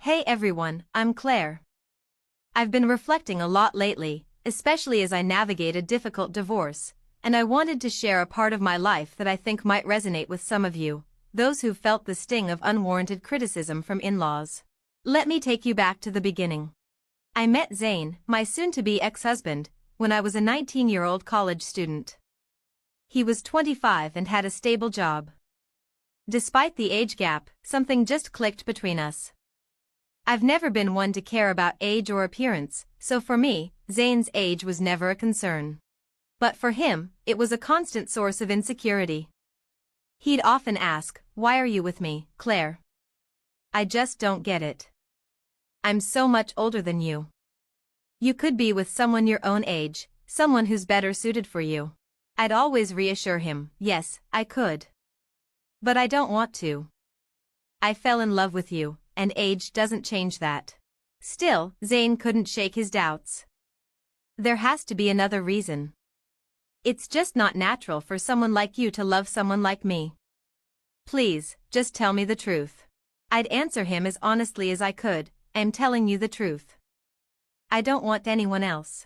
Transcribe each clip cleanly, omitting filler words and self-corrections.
Hey everyone, I'm Claire. I've been reflecting a lot lately, especially as I navigate a difficult divorce, and I wanted to share a part of my life that I think might resonate with some of you, those who've felt the sting of unwarranted criticism from in-laws. Let me take you back to the beginning. I met Zane, my soon-to-be ex-husband, when I was a 19-year-old college student. He was 25 and had a stable job. Despite the age gap, something just clicked between us. I've never been one to care about age or appearance, so for me, Zane's age was never a concern. But for him, it was a constant source of insecurity. He'd often ask, "Why are you with me, Claire? I just don't get it. I'm so much older than you. You could be with someone your own age, someone who's better suited for you." I'd always reassure him, yes, I could. But I don't want to. I fell in love with you, and age doesn't change that. Still, Zane couldn't shake his doubts. There has to be another reason. It's just not natural for someone like you to love someone like me. Please, just tell me the truth. I'd answer him as honestly as I could, I'm telling you the truth. I don't want anyone else.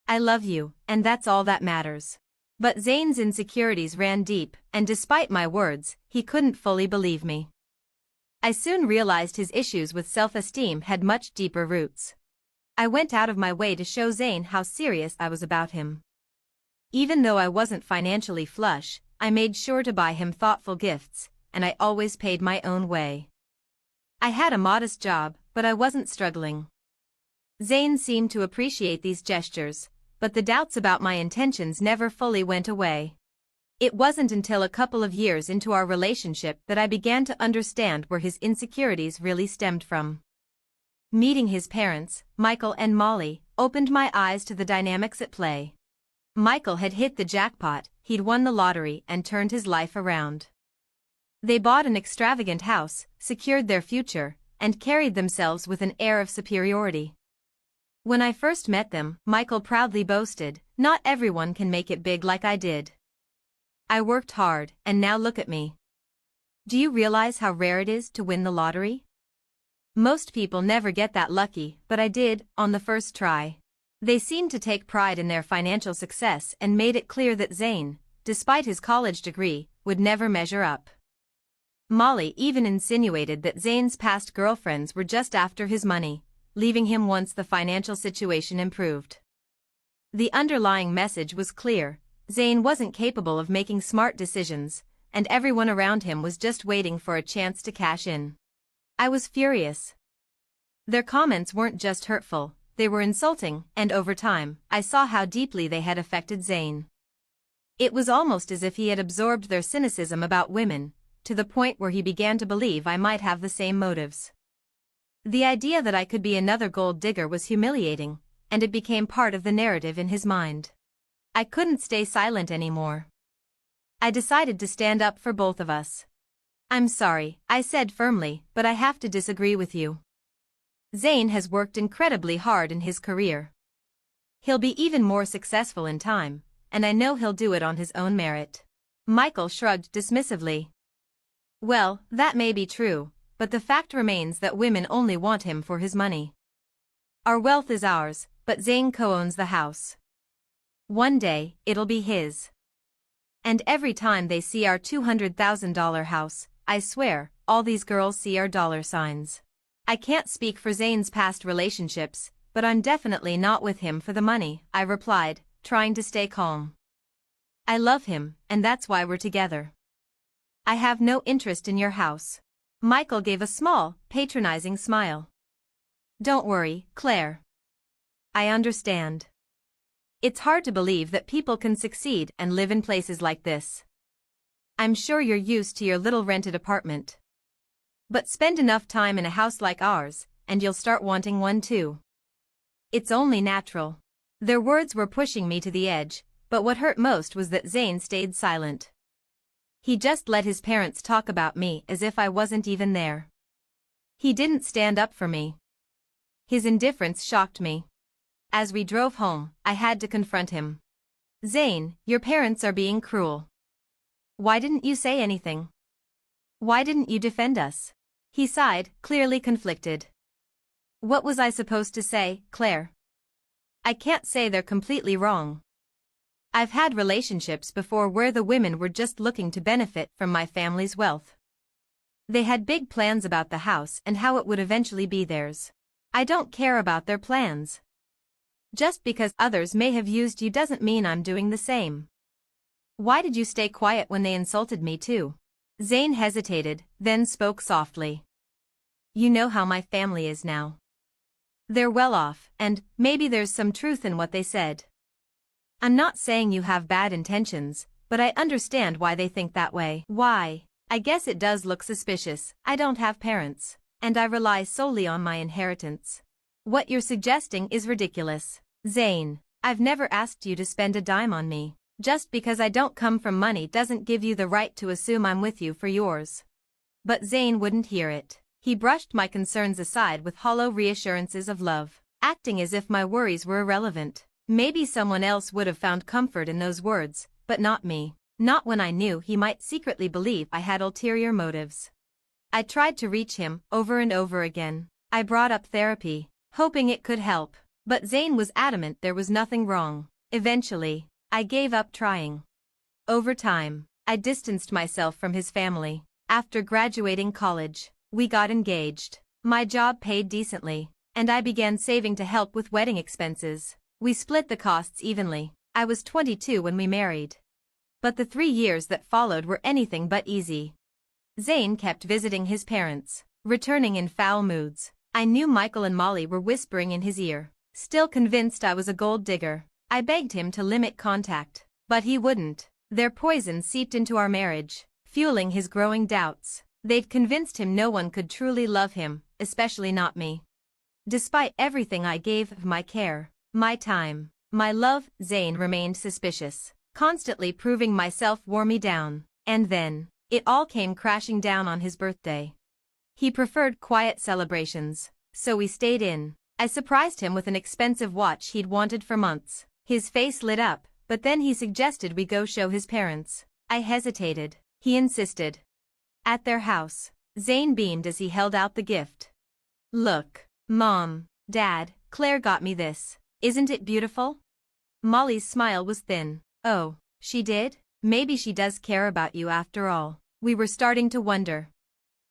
I love you, and that's all that matters. But Zane's insecurities ran deep, and despite my words, he couldn't fully believe me. I soon realized his issues with self-esteem had much deeper roots. I went out of my way to show Zane how serious I was about him. Even though I wasn't financially flush, I made sure to buy him thoughtful gifts, and I always paid my own way. I had a modest job, but I wasn't struggling. Zane seemed to appreciate these gestures, but the doubts about my intentions never fully went away. It wasn't until a couple of years into our relationship that I began to understand where his insecurities really stemmed from. Meeting his parents, Michael and Molly, opened my eyes to the dynamics at play. Michael had hit the jackpot, he'd won the lottery and turned his life around. They bought an extravagant house, secured their future, and carried themselves with an air of superiority. When I first met them, Michael proudly boasted, "Not everyone can make it big like I did. I worked hard, and now look at me. Do you realize how rare it is to win the lottery? Most people never get that lucky, but I did, on the first try." They seemed to take pride in their financial success and made it clear that Zane, despite his college degree, would never measure up. Molly even insinuated that Zane's past girlfriends were just after his money, leaving him once the financial situation improved. The underlying message was clear: Zane wasn't capable of making smart decisions, and everyone around him was just waiting for a chance to cash in. I was furious. Their comments weren't just hurtful, they were insulting, and over time, I saw how deeply they had affected Zane. It was almost as if he had absorbed their cynicism about women, to the point where he began to believe I might have the same motives. The idea that I could be another gold digger was humiliating, and it became part of the narrative in his mind. I couldn't stay silent anymore. I decided to stand up for both of us. "I'm sorry," I said firmly, "but I have to disagree with you. Zane has worked incredibly hard in his career. He'll be even more successful in time, and I know he'll do it on his own merit." Michael shrugged dismissively. "Well, that may be true, but the fact remains that women only want him for his money. Our wealth is ours, but Zane co-owns the house. One day, it'll be his. And every time they see our $200,000 house, I swear, all these girls see our dollar signs. I can't speak for Zane's past relationships, but I'm definitely not with him for the money," I replied, trying to stay calm. "I love him, and that's why we're together. I have no interest in your house." Michael gave a small, patronizing smile. "Don't worry, Claire. I understand. It's hard to believe that people can succeed and live in places like this. I'm sure you're used to your little rented apartment. But spend enough time in a house like ours, and you'll start wanting one too. It's only natural." Their words were pushing me to the edge, but what hurt most was that Zane stayed silent. He just let his parents talk about me as if I wasn't even there. He didn't stand up for me. His indifference shocked me. As we drove home, I had to confront him. "Zane, your parents are being cruel. Why didn't you say anything? Why didn't you defend us?" He sighed, clearly conflicted. What was I supposed to say, Claire? I can't say they're completely wrong. I've had relationships before where the women were just looking to benefit from my family's wealth. They had big plans about the house and how it would eventually be theirs. I don't care about their plans. Just because others may have used you doesn't mean I'm doing the same. Why did you stay quiet when they insulted me too? Zane hesitated, then spoke softly. You know how my family is now. They're well off, and maybe there's some truth in what they said. I'm not saying you have bad intentions, but I understand why they think that way. Why? I guess it does look suspicious. I don't have parents, and I rely solely on my inheritance. What you're suggesting is ridiculous. Zane, I've never asked you to spend a dime on me. Just because I don't come from money doesn't give you the right to assume I'm with you for yours. But Zane wouldn't hear it. He brushed my concerns aside with hollow reassurances of love, acting as if my worries were irrelevant. Maybe someone else would have found comfort in those words, but not me. Not when I knew he might secretly believe I had ulterior motives. I tried to reach him over and over again. I brought up therapy, hoping it could help, but Zane was adamant there was nothing wrong. Eventually, I gave up trying. Over time, I distanced myself from his family. After graduating college, we got engaged. My job paid decently, and I began saving to help with wedding expenses. We split the costs evenly. I was 22 when we married. But the 3 years that followed were anything but easy. Zane kept visiting his parents, returning in foul moods. I knew Michael and Molly were whispering in his ear, still convinced I was a gold digger. I begged him to limit contact, but he wouldn't. Their poison seeped into our marriage, fueling his growing doubts. They'd convinced him no one could truly love him, especially not me. Despite everything I gave of my care, my time, my love, Zane remained suspicious, constantly proving myself wore me down. And then, it all came crashing down on his birthday. He preferred quiet celebrations, so we stayed in. I surprised him with an expensive watch he'd wanted for months. His face lit up, but then he suggested we go show his parents. I hesitated. He insisted. At their house, Zane beamed as he held out the gift. Look, Mom, Dad, Claire got me this. Isn't it beautiful? Molly's smile was thin. Oh, she did? Maybe she does care about you after all. We were starting to wonder.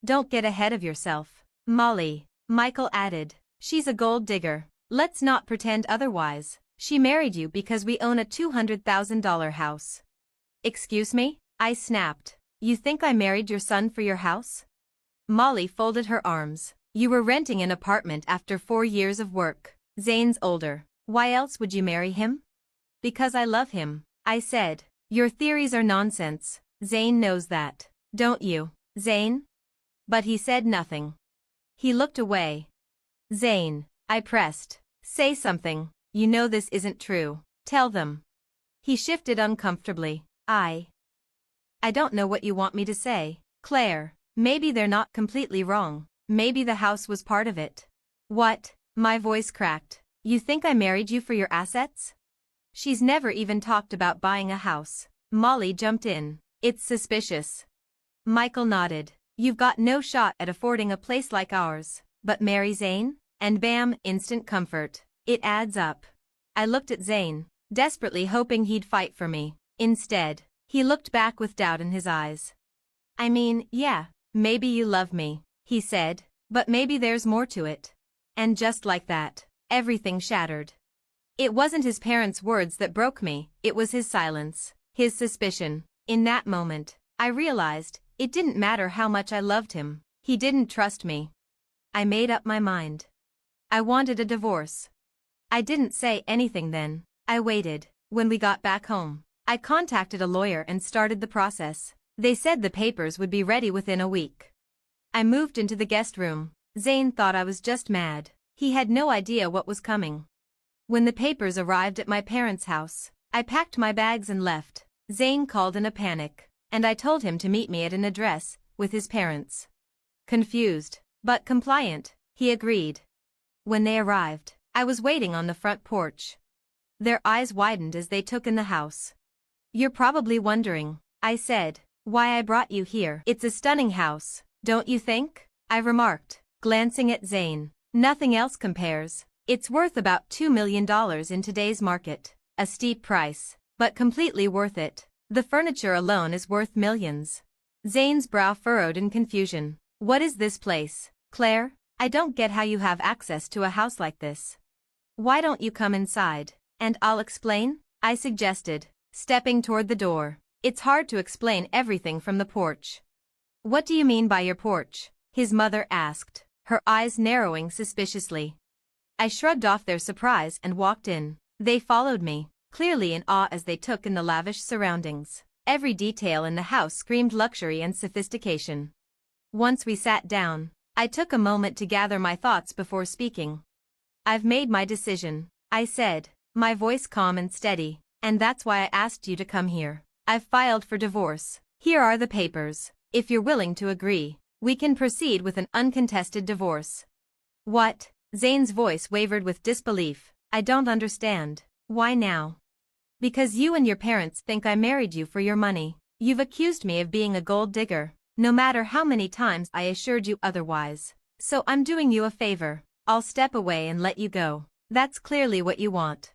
Don't get ahead of yourself, Molly, Michael added. She's a gold digger. Let's not pretend otherwise. She married you because we own a $200,000 house. Excuse me? I snapped. You think I married your son for your house? Molly folded her arms. You were renting an apartment after 4 years of work. Zane's older. Why else would you marry him? Because I love him, I said. Your theories are nonsense. Zane knows that. Don't you, Zane? But he said nothing. He looked away. Zane, I pressed. Say something. You know this isn't true. Tell them. He shifted uncomfortably. I don't know what you want me to say. Claire, maybe they're not completely wrong. Maybe the house was part of it. What? My voice cracked. You think I married you for your assets? She's never even talked about buying a house. Molly jumped in. It's suspicious. Michael nodded. You've got no shot at affording a place like ours. But marry Zane? And bam, instant comfort. It adds up. I looked at Zane, desperately hoping he'd fight for me. Instead, he looked back with doubt in his eyes. I mean, yeah, maybe you love me, he said, but maybe there's more to it. And just like that, everything shattered. It wasn't his parents' words that broke me, it was his silence, his suspicion. In that moment, I realized, it didn't matter how much I loved him, he didn't trust me. I made up my mind. I wanted a divorce. I didn't say anything then. I waited. When we got back home, I contacted a lawyer and started the process. They said the papers would be ready within a week. I moved into the guest room. Zane thought I was just mad. He had no idea what was coming. When the papers arrived at my parents' house, I packed my bags and left. Zane called in a panic, and I told him to meet me at an address with his parents. Confused, but compliant, he agreed. When they arrived, I was waiting on the front porch. Their eyes widened as they took in the house. You're probably wondering, I said, why I brought you here. It's a stunning house, don't you think? I remarked, glancing at Zane. Nothing else compares. It's worth about $2 million in today's market. A steep price, but completely worth it. The furniture alone is worth millions. Zane's brow furrowed in confusion. What is this place, Claire? I don't get how you have access to a house like this. Why don't you come inside, and I'll explain? I suggested, stepping toward the door. It's hard to explain everything from the porch. What do you mean by your porch? His mother asked, her eyes narrowing suspiciously. I shrugged off their surprise and walked in. They followed me, clearly in awe as they took in the lavish surroundings. Every detail in the house screamed luxury and sophistication. Once we sat down, I took a moment to gather my thoughts before speaking. I've made my decision, I said, my voice calm and steady, and that's why I asked you to come here. I've filed for divorce. Here are the papers. If you're willing to agree, we can proceed with an uncontested divorce. What? Zane's voice wavered with disbelief. I don't understand. Why now? Because you and your parents think I married you for your money. You've accused me of being a gold digger, no matter how many times I assured you otherwise. So I'm doing you a favor. I'll step away and let you go. That's clearly what you want.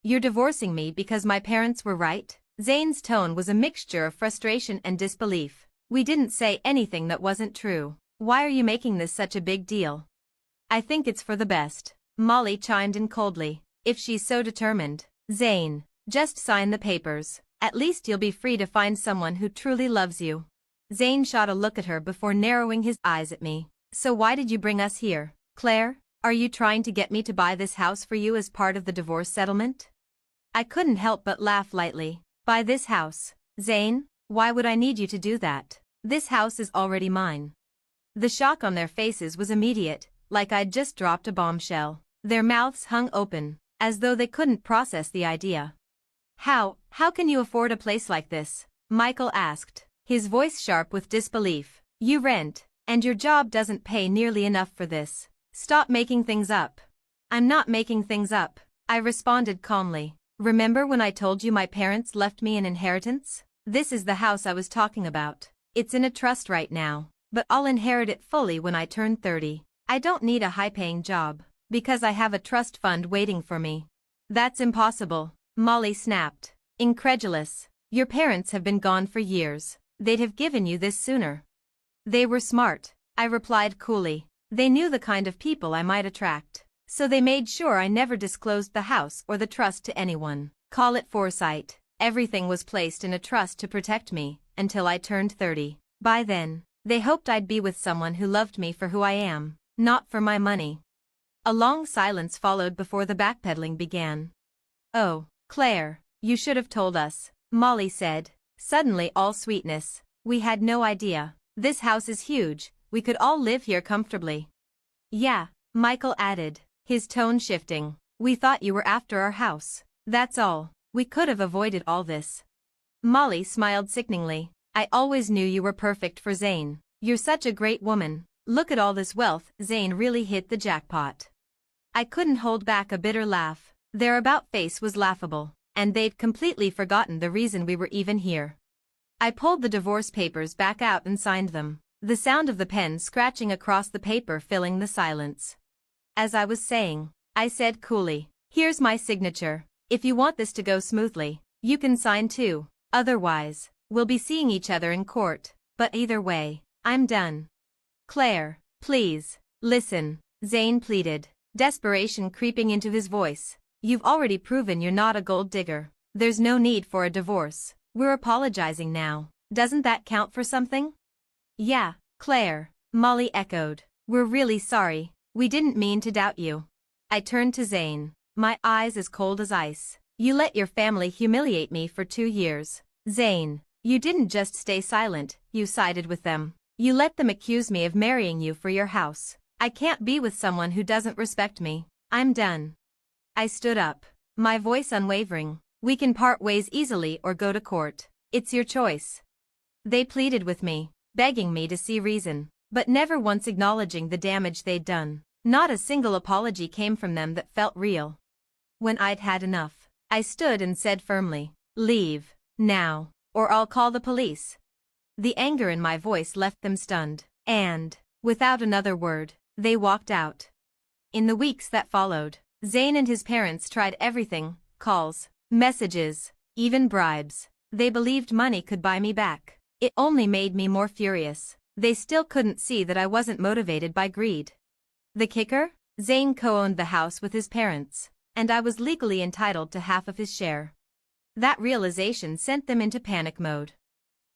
You're divorcing me because my parents were right? Zane's tone was a mixture of frustration and disbelief. We didn't say anything that wasn't true. Why are you making this such a big deal? I think it's for the best. Molly chimed in coldly. If she's so determined. Zane, just sign the papers. At least you'll be free to find someone who truly loves you. Zane shot a look at her before narrowing his eyes at me. So why did you bring us here, Claire? Are you trying to get me to buy this house for you as part of the divorce settlement? I couldn't help but laugh lightly. Buy this house, Zane? Why would I need you to do that? This house is already mine. The shock on their faces was immediate, like I'd just dropped a bombshell. Their mouths hung open, as though they couldn't process the idea. How can you afford a place like this? Michael asked, his voice sharp with disbelief. You rent, and your job doesn't pay nearly enough for this. Stop making things up. I'm not making things up, I responded calmly. Remember when I told you my parents left me an inheritance? This is the house I was talking about. It's in a trust right now, but I'll inherit it fully when I turn 30. I don't need a high-paying job, because I have a trust fund waiting for me. That's impossible, Molly snapped, incredulous. Your parents have been gone for years. They'd have given you this sooner. They were smart, I replied coolly. They knew the kind of people I might attract, so they made sure I never disclosed the house or the trust to anyone. Call it foresight. Everything was placed in a trust to protect me, until I turned 30. By then, they hoped I'd be with someone who loved me for who I am, not for my money. A long silence followed before the backpedaling began. Oh, Claire, you should have told us, Molly said, suddenly all sweetness. We had no idea. This house is huge, we could all live here comfortably. Yeah, Michael added, his tone shifting. We thought you were after our house. That's all. We could have avoided all this. Molly smiled sickeningly. I always knew you were perfect for Zane. You're such a great woman. Look at all this wealth. Zane really hit the jackpot. I couldn't hold back a bitter laugh. Their about-face was laughable, and they'd completely forgotten the reason we were even here. I pulled the divorce papers back out and signed them, the sound of the pen scratching across the paper filling the silence. As I was saying, I said coolly, here's my signature. If you want this to go smoothly, you can sign too. Otherwise, we'll be seeing each other in court. But either way, I'm done. Claire, please, listen, Zane pleaded, desperation creeping into his voice. You've already proven you're not a gold digger. There's no need for a divorce. We're apologizing now. Doesn't that count for something? Yeah, Claire, Molly echoed. We're really sorry. We didn't mean to doubt you. I turned to Zane, my eyes as cold as ice. You let your family humiliate me for 2 years. Zane, you didn't just stay silent, you sided with them. You let them accuse me of marrying you for your house. I can't be with someone who doesn't respect me. I'm done. I stood up, my voice unwavering. We can part ways easily or go to court. It's your choice. They pleaded with me, begging me to see reason, but never once acknowledging the damage they'd done. Not a single apology came from them that felt real. When I'd had enough, I stood and said firmly, leave, now, or I'll call the police. The anger in my voice left them stunned, and, Without another word, they walked out. In the weeks that followed, Zayn and his parents tried everything: calls, messages, even bribes. They believed money could buy me back. It only made me more furious. They still couldn't see that I wasn't motivated by greed. The kicker? Zayn co-owned the house with his parents, and I was legally entitled to half of his share. That realization sent them into panic mode.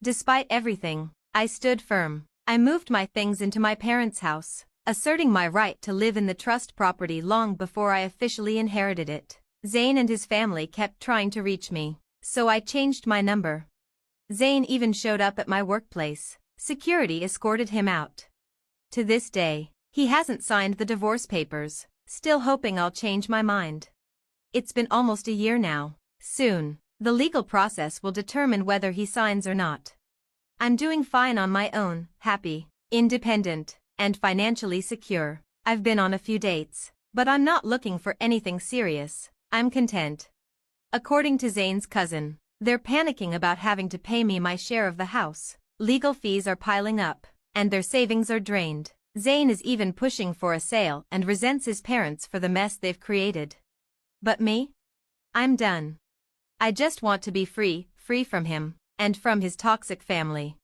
Despite everything, I stood firm. I moved my things into my parents' house, asserting my right to live in the trust property long before I officially inherited it. Zayn and his family kept trying to reach me, so I changed my number. Zayn even showed up at my workplace. Security escorted him out. To this day, he hasn't signed the divorce papers, still hoping I'll change my mind. It's been almost a year now. Soon, the legal process will determine whether he signs or not. I'm doing fine on my own, happy, independent, and financially secure. I've been on a few dates, but I'm not looking for anything serious. I'm content. According to Zayn's cousin, they're panicking about having to pay me my share of the house. Legal fees are piling up, and their savings are drained. Zayn is even pushing for a sale and resents his parents for the mess they've created. But me? I'm done. I just want to be free from him, and from his toxic family.